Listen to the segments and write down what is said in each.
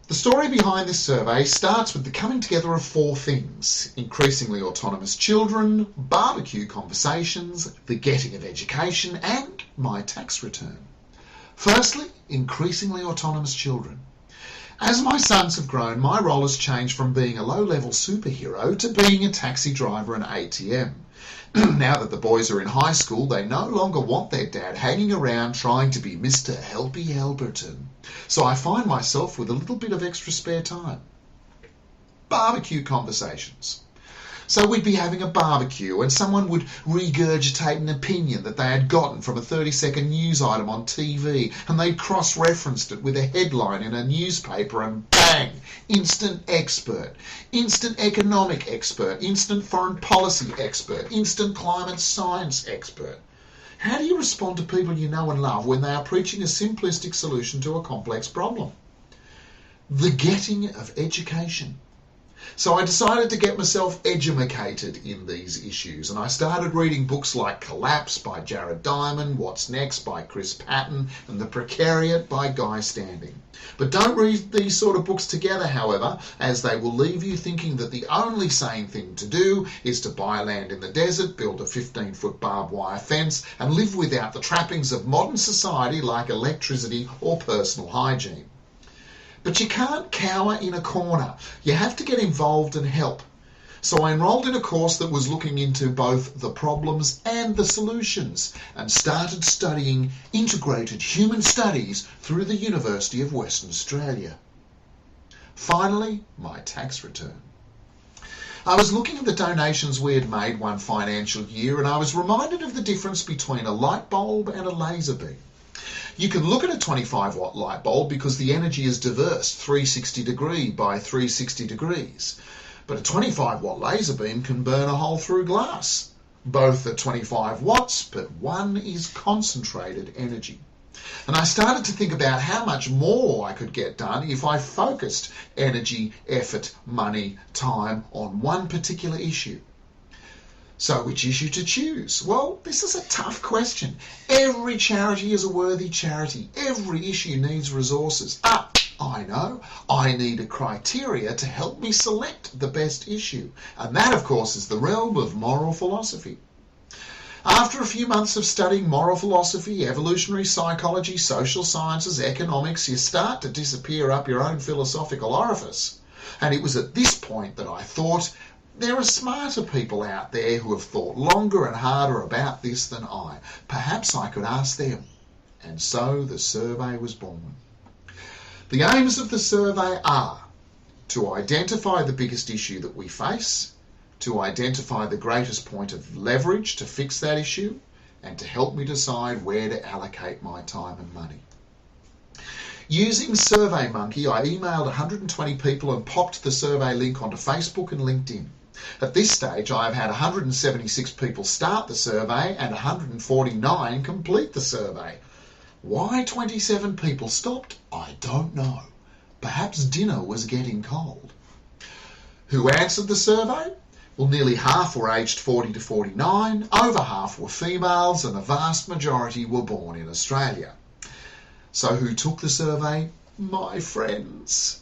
The story behind this survey starts with the coming together of four things: increasingly autonomous children, barbecue conversations, the getting of education, and my tax return. Firstly, increasingly autonomous children. As my sons have grown, my role has changed from being a low-level superhero to being a taxi driver and ATM. Now that the boys are in high school, they no longer want their dad hanging around trying to be Mr. Helpy Alberton. So I find myself with a little bit of extra spare time. Barbecue conversations. So we'd be having a barbecue and someone would regurgitate an opinion that they had gotten from a 30-second news item on TV, and they'd cross-referenced it with a headline in a newspaper, and bang, instant expert, instant economic expert, instant foreign policy expert, instant climate science expert. How do you respond to people you know and love when they are preaching a simplistic solution to a complex problem? The getting of education. So I decided to get myself edumacated in these issues, and I started reading books like Collapse by Jared Diamond, What's Next by Chris Patton, and The Precariat by Guy Standing. But don't read these sort of books together, however, as they will leave you thinking that the only sane thing to do is to buy land in the desert, build a 15-foot barbed wire fence, and live without the trappings of modern society like electricity or personal hygiene. But you can't cower in a corner. You have to get involved and help. So I enrolled in a course that was looking into both the problems and the solutions, and started studying integrated human studies through the University of Western Australia. Finally, my tax return. I was looking at the donations we had made one financial year, and I was reminded of the difference between a light bulb and a laser beam. You can look at a 25-watt light bulb because the energy is diverse, 360 degree by 360 degrees. But a 25-watt laser beam can burn a hole through glass. Both are 25 watts, but one is concentrated energy. And I started to think about how much more I could get done if I focused energy, effort, money, time on one particular issue. So which issue to choose? Well, this is a tough question. Every charity is a worthy charity. Every issue needs resources. I know. I need a criteria to help me select the best issue. And that, of course, is the realm of moral philosophy. After a few months of studying moral philosophy, evolutionary psychology, social sciences, economics, you start to disappear up your own philosophical orifice. And it was at this point that I thought, there are smarter people out there who have thought longer and harder about this than I. Perhaps I could ask them. And so the survey was born. The aims of the survey are to identify the biggest issue that we face, to identify the greatest point of leverage to fix that issue, and to help me decide where to allocate my time and money. Using SurveyMonkey, I emailed 120 people and popped the survey link onto Facebook and LinkedIn. At this stage, I have had 176 people start the survey and 149 complete the survey. Why 27 people stopped, I don't know. Perhaps dinner was getting cold. Who answered the survey? Well, nearly half were aged 40 to 49, over half were females, and the vast majority were born in Australia. So who took the survey? My friends.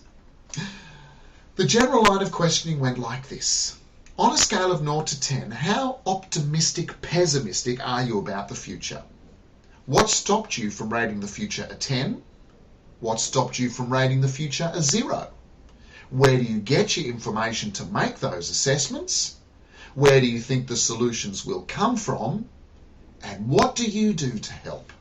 The general line of questioning went like this. On a scale of 0 to 10, how optimistic, pessimistic are you about the future? What stopped you from rating the future a 10? What stopped you from rating the future a 0? Where do you get your information to make those assessments? Where do you think the solutions will come from? And what do you do to help?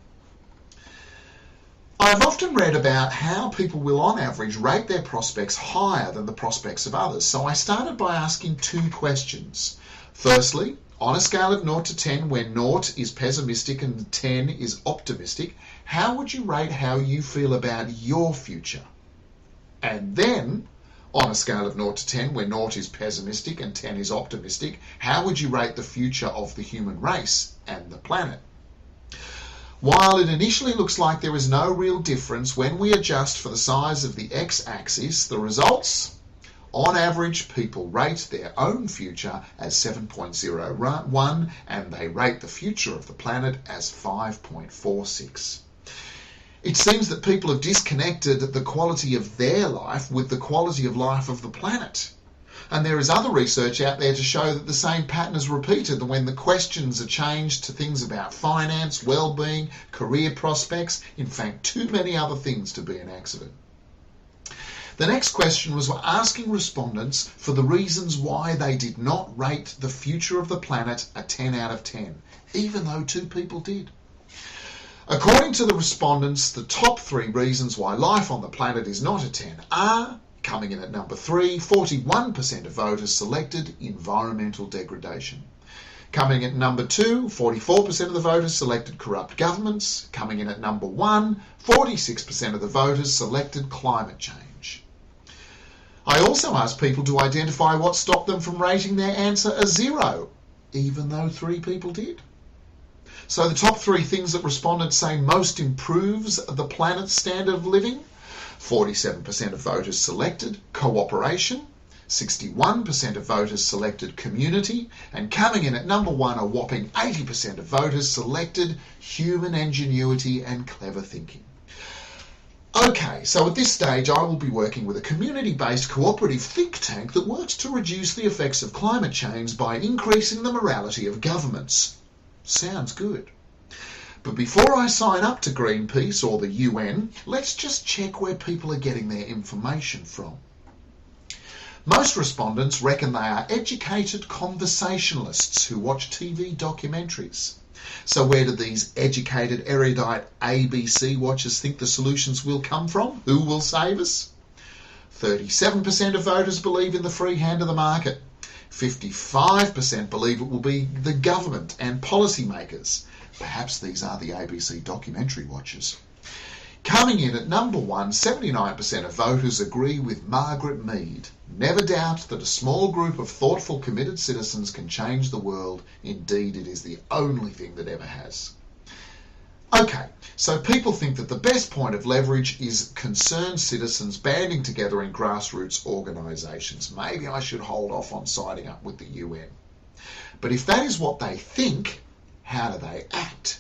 I've often read about how people will on average rate their prospects higher than the prospects of others, so I started by asking two questions. Firstly, on a scale of 0 to 10, where 0 is pessimistic and 10 is optimistic, how would you rate how you feel about your future? And then, on a scale of 0 to 10, where 0 is pessimistic and 10 is optimistic, how would you rate the future of the human race and the planet? While it initially looks like there is no real difference when we adjust for the size of the x-axis, the results? On average, people rate their own future as 7.01 and they rate the future of the planet as 5.46. It seems that people have disconnected the quality of their life with the quality of life of the planet. And there is other research out there to show that the same pattern is repeated when the questions are changed to things about finance, well-being, career prospects, in fact, too many other things to be an accident. The next question was asking respondents for the reasons why they did not rate the future of the planet a 10 out of 10, even though 2 people did. According to the respondents, the top 3 reasons why life on the planet is not a 10 are, coming in at number 3, 41% of voters selected environmental degradation. Coming in at number 2, 44% of the voters selected corrupt governments. Coming in at number 1, 46% of the voters selected climate change. I also asked people to identify what stopped them from rating their answer a 0, even though 3 people did. So the top 3 things that respondents say most improves the planet's standard of living: 47% of voters selected cooperation, 61% of voters selected community, and coming in at number 1, a whopping 80% of voters selected human ingenuity and clever thinking. Okay, so at this stage I will be working with a community-based cooperative think tank that works to reduce the effects of climate change by increasing the morality of governments. Sounds good. But before I sign up to Greenpeace or the UN, let's just check where people are getting their information from. Most respondents reckon they are educated conversationalists who watch TV documentaries. So where do these educated, erudite ABC watchers think the solutions will come from? Who will save us? 37% of voters believe in the free hand of the market. 55% believe it will be the government and policymakers. Perhaps these are the ABC documentary watchers. Coming in at number 1, 79% of voters agree with Margaret Mead. Never doubt that a small group of thoughtful, committed citizens can change the world. Indeed, it is the only thing that ever has. Okay, so people think that the best point of leverage is concerned citizens banding together in grassroots organisations. Maybe I should hold off on signing up with the UN. But if that is what they think, how do they act?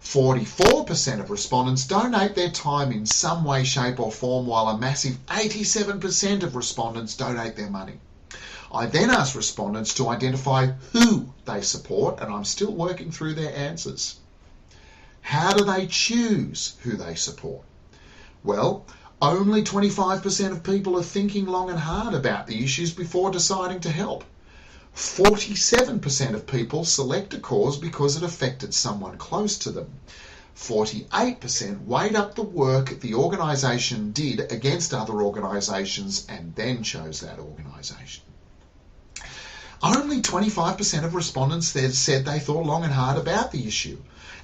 44% of respondents donate their time in some way, shape or form, while a massive 87% of respondents donate their money. I then asked respondents to identify who they support, and I'm still working through their answers. How do they choose who they support? Well, only 25% of people are thinking long and hard about the issues before deciding to help. 47% of people select a cause because it affected someone close to them. 48% weighed up the work the organisation did against other organisations and then chose that organisation. Only 25% of respondents said they thought long and hard about the issue.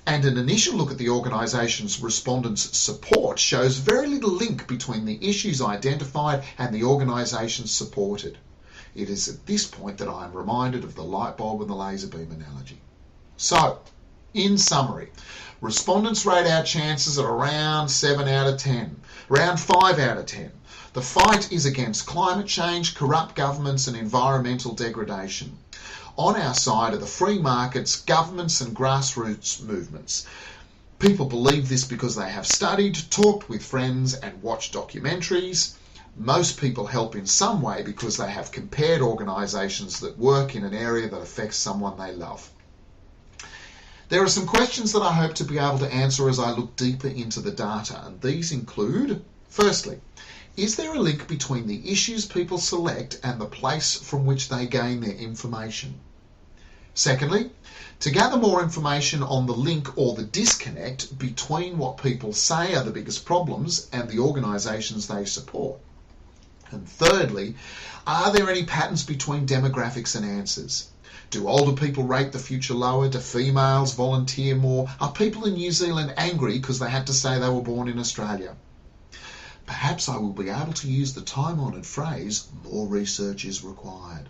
And an initial look at the organisation's respondents' support shows very little link between the issues identified and the organisations supported. It is at this point that I am reminded of the light bulb and the laser beam analogy. So, in summary, respondents rate our chances at around 7 out of 10, around 5 out of 10. The fight is against climate change, corrupt governments and environmental degradation. On our side are the free markets, governments and grassroots movements. People believe this because they have studied, talked with friends and watched documentaries. Most people help in some way because they have compared organisations that work in an area that affects someone they love. There are some questions that I hope to be able to answer as I look deeper into the data, and these include, firstly, is there a link between the issues people select and the place from which they gain their information? Secondly, to gather more information on the link or the disconnect between what people say are the biggest problems and the organisations they support. And thirdly, are there any patterns between demographics and answers? Do older people rate the future lower? Do females volunteer more? Are people in New Zealand angry because they had to say they were born in Australia? Perhaps I will be able to use the time-honoured phrase, more research is required.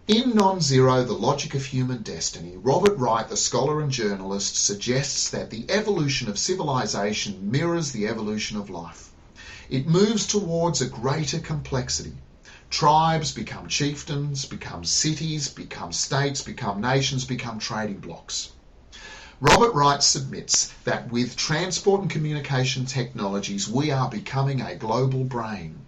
In Non-Zero, The Logic of Human Destiny, Robert Wright, the scholar and journalist, suggests that the evolution of civilization mirrors the evolution of life. It moves towards a greater complexity. Tribes become chieftains, become cities, become states, become nations, become trading blocks. Robert Wright submits that with transport and communication technologies, we are becoming a global brain.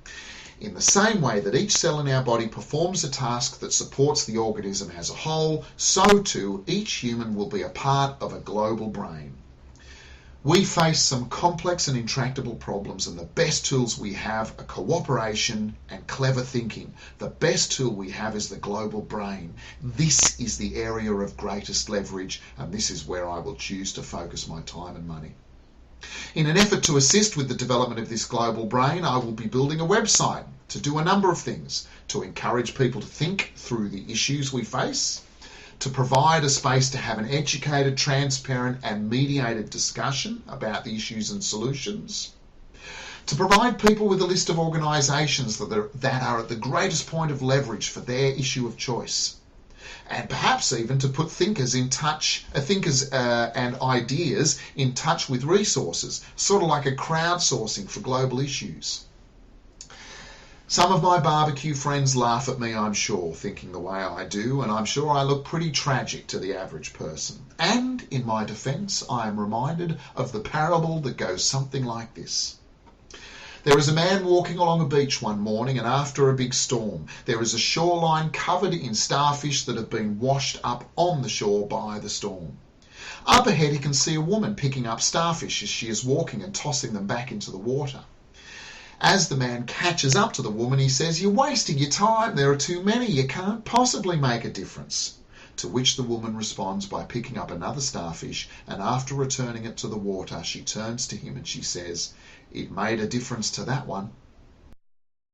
In the same way that each cell in our body performs a task that supports the organism as a whole, so too each human will be a part of a global brain. We face some complex and intractable problems, and the best tools we have are cooperation and clever thinking. The best tool we have is the global brain. This is the area of greatest leverage, and this is where I will choose to focus my time and money. In an effort to assist with the development of this global brain, I will be building a website to do a number of things: to encourage people to think through the issues we face, to provide a space to have an educated, transparent and mediated discussion about the issues and solutions, to provide people with a list of organisations that are at the greatest point of leverage for their issue of choice, and perhaps even to put thinkers and ideas in touch with resources, sort of like a crowdsourcing for global issues. Some of my barbecue friends laugh at me, I'm sure, thinking the way I do, and I'm sure I look pretty tragic to the average person. And, in my defence, I am reminded of the parable that goes something like this. There is a man walking along a beach one morning, and after a big storm, there is a shoreline covered in starfish that have been washed up on the shore by the storm. Up ahead he can see a woman picking up starfish as she is walking and tossing them back into the water. As the man catches up to the woman, he says, "You're wasting your time. There are too many. You can't possibly make a difference." To which the woman responds by picking up another starfish, and after returning it to the water, she turns to him and she says, "It made a difference to that one."